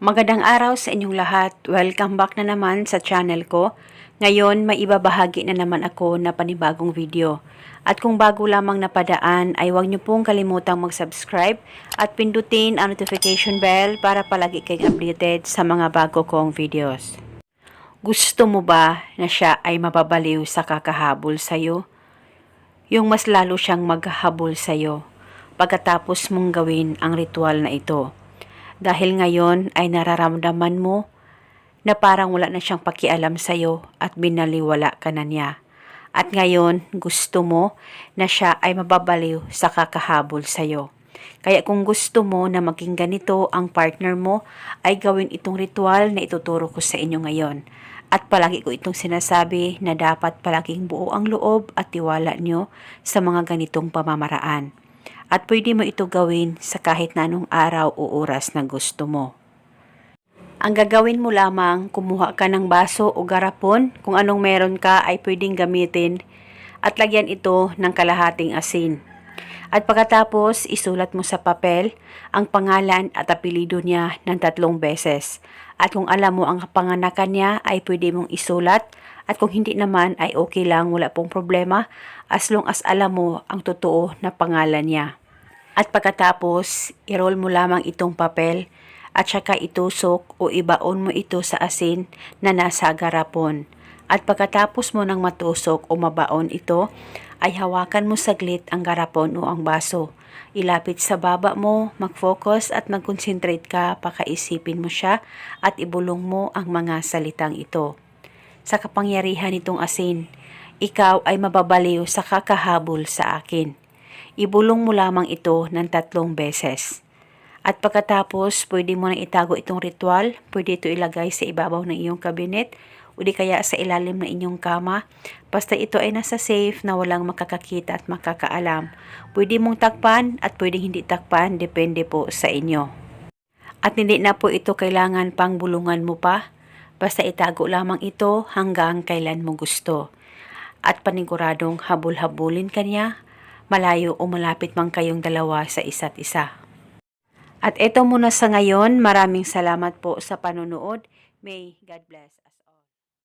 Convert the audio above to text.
Magandang araw sa inyong lahat. Welcome back na naman sa channel ko. Ngayon, may ibabahagi na naman ako na panibagong video. At kung bago lamang napadaan, ay huwag niyo pong kalimutang mag-subscribe at pindutin ang notification bell para palagi kayong updated sa mga bago kong videos. Gusto mo ba na siya ay mababaliw sa kakahabol sa'yo? Yung mas lalo siyang maghahabol sa'yo pagkatapos mong gawin ang ritual na ito. Dahil ngayon ay nararamdaman mo na parang wala na siyang pakialam sa'yo at binaliwala ka na niya. At ngayon gusto mo na siya ay mababaliw sa kakahabol sa'yo. Kaya kung gusto mo na maging ganito ang partner mo, ay gawin itong ritual na ituturo ko sa inyo ngayon. At palagi ko itong sinasabi na dapat palaging buo ang loob at tiwala nyo sa mga ganitong pamamaraan. At pwede mo ito gawin sa kahit na anong araw o oras na gusto mo. Ang gagawin mo lamang, kumuha ka ng baso o garapon, kung anong meron ka ay pwedeng gamitin, at lagyan ito ng kalahating asin. At pagkatapos, isulat mo sa papel ang pangalan at apelido niya ng 3 beses. At kung alam mo ang kapanganakan niya ay pwede mong isulat, at kung hindi naman ay okay lang, wala pong problema, as long as alam mo ang totoo na pangalan niya. At pagkatapos, i-roll mo lamang itong papel at saka itusok o ibaon mo ito sa asin na nasa garapon. At pagkatapos mo nang matusok o mabaon ito, ay hawakan mo saglit ang garapon o ang baso. Ilapit sa baba mo, mag-focus at mag-concentrate ka, pakaisipin mo siya at ibulong mo ang mga salitang ito. Sa kapangyarihan nitong asin, ikaw ay mababaliw sa kakahabol sa akin. Ibulong mo lamang ito ng 3 beses. At pagkatapos, pwede mo nang itago itong ritual. Pwede ito ilagay sa ibabaw ng iyong kabinet o di kaya sa ilalim ng inyong kama. Basta ito ay nasa safe na walang makakakita at makakaalam. Pwede mong takpan at pwede hindi takpan, depende po sa inyo. At hindi na po ito kailangan pang bulungan mo pa. Basta itago lamang ito hanggang kailan mo gusto. At paniguradong habol-habulin ka niya, malayo o malapit man kayong dalawa sa isa't isa. At ito muna sa ngayon, maraming salamat po sa panonood. May God bless.